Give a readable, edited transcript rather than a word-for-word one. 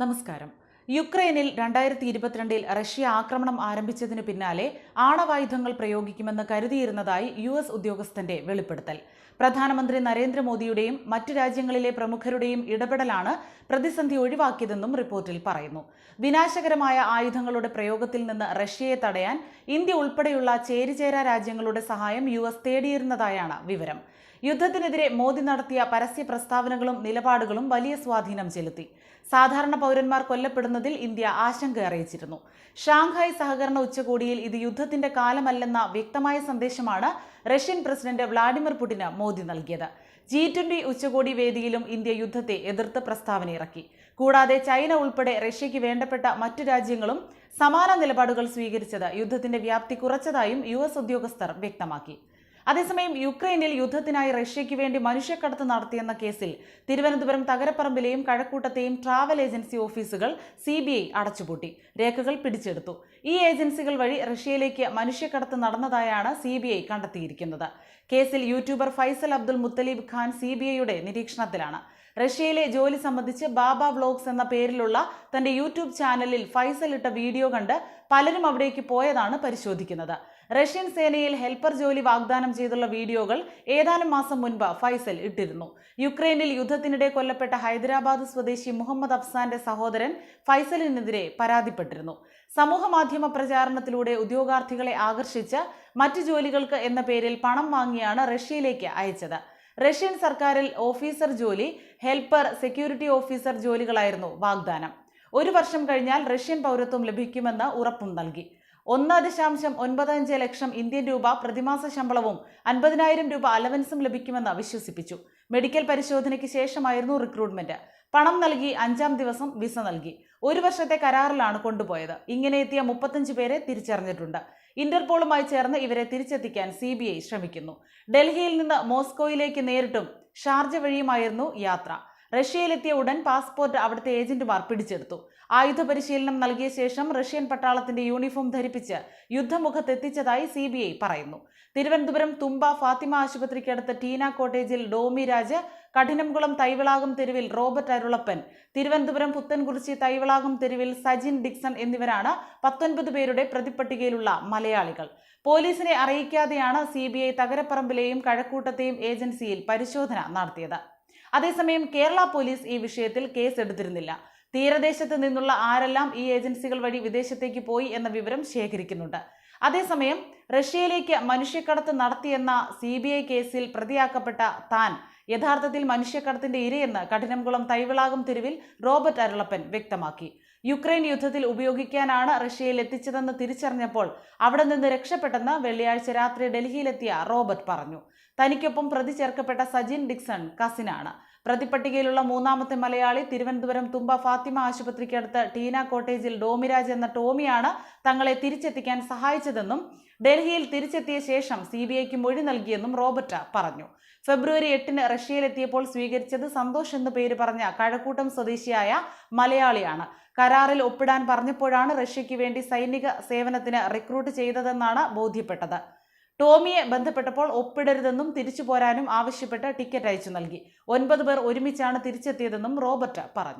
നമസ്കാരം. യുക്രൈനിൽ 2022 റഷ്യ ആക്രമണം ആരംഭിച്ചതിനു പിന്നാലെ ആണവായുധങ്ങൾ പ്രയോഗിക്കുമെന്ന് കരുതിയിരുന്നതായി US ഉദ്യോഗസ്ഥന്റെ വെളിപ്പെടുത്തൽ. പ്രധാനമന്ത്രി നരേന്ദ്രമോദിയുടെയും മറ്റു രാജ്യങ്ങളിലെ പ്രമുഖരുടെയും ഇടപെടലാണ് പ്രതിസന്ധി ഒഴിവാക്കിയതെന്നും റിപ്പോർട്ടിൽ പറയുന്നു. വിനാശകരമായ ആയുധങ്ങളുടെ പ്രയോഗത്തിൽ നിന്ന് റഷ്യയെ തടയാൻ ഇന്ത്യ ഉൾപ്പെടെയുള്ള ചേരിചേരാ രാജ്യങ്ങളുടെ സഹായം US തേടിയിരുന്നതായാണ് വിവരം. യുദ്ധത്തിനെതിരെ മോദി നടത്തിയ പരസ്യ പ്രസ്താവനകളും നിലപാടുകളും വലിയ സ്വാധീനം ചെലുത്തി. സാധാരണ പൗരന്മാർ കൊല്ലപ്പെടുന്നതിൽ ഇന്ത്യ ആശങ്ക അറിയിച്ചിരുന്നു. ഷാങ്ഹായ് സഹകരണ ഉച്ചകോടിയിൽ ഇത് യുദ്ധത്തിന്റെ കാലമല്ലെന്ന വ്യക്തമായ സന്ദേശമാണ് റഷ്യൻ പ്രസിഡന്റ് വ്ളാഡിമിർ പുടിന് മോദി നൽകിയത്. G20 ഉച്ചകോടി വേദിയിലും ഇന്ത്യ യുദ്ധത്തെ എതിർത്ത് പ്രസ്താവനയിറക്കി. കൂടാതെ ചൈന ഉൾപ്പെടെ റഷ്യയ്ക്ക് വേണ്ടപ്പെട്ട മറ്റു രാജ്യങ്ങളും സമാന നിലപാടുകൾ സ്വീകരിച്ചത് യുദ്ധത്തിന്റെ വ്യാപ്തി കുറച്ചതായും US ഉദ്യോഗസ്ഥർ വ്യക്തമാക്കി. അതേസമയം യുക്രൈനിൽ യുദ്ധത്തിനായി റഷ്യയ്ക്ക് വേണ്ടി മനുഷ്യക്കടത്ത് നടത്തിയെന്ന കേസിൽ തിരുവനന്തപുരം തകരപ്പറമ്പിലെയും കഴക്കൂട്ടത്തെയും ട്രാവൽ ഏജൻസി ഓഫീസുകൾ CBI അടച്ചുപൂട്ടി. രേഖകൾ പിടിച്ചെടുത്തു. ഈ ഏജൻസികൾ വഴി റഷ്യയിലേക്ക് മനുഷ്യക്കടത്ത് നടന്നതായാണ് CBI കണ്ടെത്തിയിരിക്കുന്നത്. കേസിൽ യൂട്യൂബർ ഫൈസൽ അബ്ദുൽ മുത്തലീബ് ഖാൻ CBIയുടെ നിരീക്ഷണത്തിലാണ്. റഷ്യയിലെ ജോലി സംബന്ധിച്ച് ബാബ വ്ലോഗ്സ് എന്ന പേരിലുള്ള തന്റെ യൂട്യൂബ് ചാനലിൽ ഫൈസൽ ഇട്ട വീഡിയോ കണ്ട് പലരും അവിടേക്ക് പോയതാണ് പരിശോധിക്കുന്നത്. റഷ്യൻ സേനയിൽ ഹെൽപ്പർ ജോലി വാഗ്ദാനം ചെയ്തുള്ള വീഡിയോകൾ ഏതാനും മാസം മുൻപ് ഫൈസൽ ഇട്ടിരുന്നു. യുക്രൈനിൽ യുദ്ധത്തിനിടെ കൊല്ലപ്പെട്ട ഹൈദരാബാദ് സ്വദേശി മുഹമ്മദ് അഫ്സാന്റെ സഹോദരൻ ഫൈസലിനെതിരെ പരാതിപ്പെട്ടിരുന്നു. സമൂഹ മാധ്യമ പ്രചാരണത്തിലൂടെ ഉദ്യോഗാർത്ഥികളെ ആകർഷിച്ച് മറ്റു ജോലികൾക്ക് എന്ന പേരിൽ പണം വാങ്ങിയാണ് റഷ്യയിലേക്ക് അയച്ചത്. റഷ്യൻ സർക്കാരിൽ ഓഫീസർ ജോലി, ഹെൽപ്പർ, സെക്യൂരിറ്റി ഓഫീസർ ജോലികളായിരുന്നു വാഗ്ദാനം. 1 വർഷം കഴിഞ്ഞാൽ റഷ്യൻ പൗരത്വം ലഭിക്കുമെന്ന് ഉറപ്പും നൽകി. 1.95 ലക്ഷം ഇന്ത്യൻ രൂപ പ്രതിമാസ ശമ്പളവും 50,000 രൂപ അലവൻസും ലഭിക്കുമെന്ന് വിശ്വസിപ്പിച്ചു. മെഡിക്കൽ പരിശോധനയ്ക്ക് ശേഷമായിരുന്നു റിക്രൂട്ട്മെന്റ്. പണം നൽകി 5-ാം ദിവസം വിസ നൽകി. 1 വർഷത്തെ കരാറിലാണ് കൊണ്ടുപോയത്. ഇങ്ങനെ എത്തിയ 35 പേരെ തിരിച്ചറിഞ്ഞിട്ടുണ്ട്. ഇന്റർപോളുമായി ചേർന്ന് ഇവരെ തിരിച്ചെത്തിക്കാൻ CBI ശ്രമിക്കുന്നു. ഡൽഹിയിൽ നിന്ന് മോസ്കോയിലേക്ക് നേരിട്ടും ഷാർജ വഴിയുമായിരുന്നു യാത്ര. റഷ്യയിലെത്തിയ ഉടൻ പാസ്പോർട്ട് അവിടുത്തെ ഏജന്റുമാർ പിടിച്ചെടുത്തു. ആയുധ പരിശീലനം നൽകിയ ശേഷം റഷ്യൻ പട്ടാളത്തിന്റെ യൂണിഫോം ധരിപ്പിച്ച് യുദ്ധമുഖത്തെത്തിച്ചതായി CBI പറയുന്നു. തിരുവനന്തപുരം തുമ്പ ഫാത്തിമ ആശുപത്രിക്കടുത്ത് ടീന കോട്ടേജിൽ ഡോമി രാജ്, കഠിനംകുളം തൈവിളാകം തെരുവിൽ റോബർട്ട് അരുളപ്പൻ, തിരുവനന്തപുരം പുത്തൻകുറിച്ചി തൈവിളാകം തെരുവിൽ സജിൻ ഡിക്സൺ എന്നിവരാണ് 19 പേരുടെ പ്രതിപ്പട്ടികയിലുള്ള മലയാളികൾ. പോലീസിനെ അറിയിക്കാതെയാണ് CBI തകരപ്പറമ്പിലെയും കഴക്കൂട്ടത്തെയും ഏജൻസിയിൽ പരിശോധന നടത്തിയത്. അതേസമയം കേരള പോലീസ് ഈ വിഷയത്തിൽ കേസ് എടുത്തിരുന്നില്ല. തീരദേശത്ത് നിന്നുള്ള ആരെല്ലാം ഈ ഏജൻസികൾ വഴി വിദേശത്തേക്ക് പോയി എന്ന വിവരം ശേഖരിക്കുന്നുണ്ട്. അതേസമയം റഷ്യയിലേക്ക് മനുഷ്യക്കടത്ത് നടത്തിയെന്ന CBI കേസിൽ പ്രതിയാക്കപ്പെട്ട താൻ യഥാർത്ഥത്തിൽ മനുഷ്യക്കടത്തിന്റെ ഇരയെന്ന് കഠിനംകുളം തൈവിളാകം തെരുവിൽ റോബർട്ട് അരുളപ്പൻ വ്യക്തമാക്കി. യുക്രൈൻ യുദ്ധത്തിൽ ഉപയോഗിക്കാനാണ് റഷ്യയിൽ എത്തിച്ചതെന്ന് തിരിച്ചറിഞ്ഞപ്പോൾ അവിടെ നിന്ന് രക്ഷപ്പെട്ടെന്ന് വെള്ളിയാഴ്ച രാത്രി ഡൽഹിയിലെത്തിയ റോബർട്ട് പറഞ്ഞു. തനിക്കൊപ്പം പ്രതി ചേർക്കപ്പെട്ട സജിൻ ഡിക്സൺ കസിനാണ്. പ്രതിപ്പട്ടികയിലുള്ള 3ാമത്തെ മലയാളി തിരുവനന്തപുരം തുമ്പ ഫാത്തിമ ആശുപത്രിക്കടുത്ത് ടീന കോട്ടേജിൽ ഡോമിരാജ് എന്ന ടോമിയാണ് തങ്ങളെ തിരിച്ചെത്തിക്കാൻ സഹായിച്ചതെന്നും ഡൽഹിയിൽ തിരിച്ചെത്തിയ ശേഷം CBIക്ക് മൊഴി നൽകിയെന്നും റോബർട്ട് പറഞ്ഞു. ഫെബ്രുവരി 8-ന് റഷ്യയിലെത്തിയപ്പോൾ സ്വീകരിച്ചത് സന്തോഷ് എന്ന് പേര് പറഞ്ഞ കഴക്കൂട്ടം സ്വദേശിയായ മലയാളിയാണ്. കരാറിൽ ഒപ്പിടാൻ പറഞ്ഞപ്പോഴാണ് റഷ്യയ്ക്ക് വേണ്ടി സൈനിക സേവനത്തിന് റിക്രൂട്ട് ചെയ്തതെന്നാണ് ബോധ്യപ്പെട്ടത്. ടോമിയെ ബന്ധപ്പെട്ടപ്പോൾ ഒപ്പിടരുതെന്നും തിരിച്ചു പോരാനും ആവശ്യപ്പെട്ട് ടിക്കറ്റ് അയച്ചു നൽകി. 9 പേർ ഒരുമിച്ചാണ് തിരിച്ചെത്തിയതെന്നും റോബർട്ട് പറഞ്ഞു.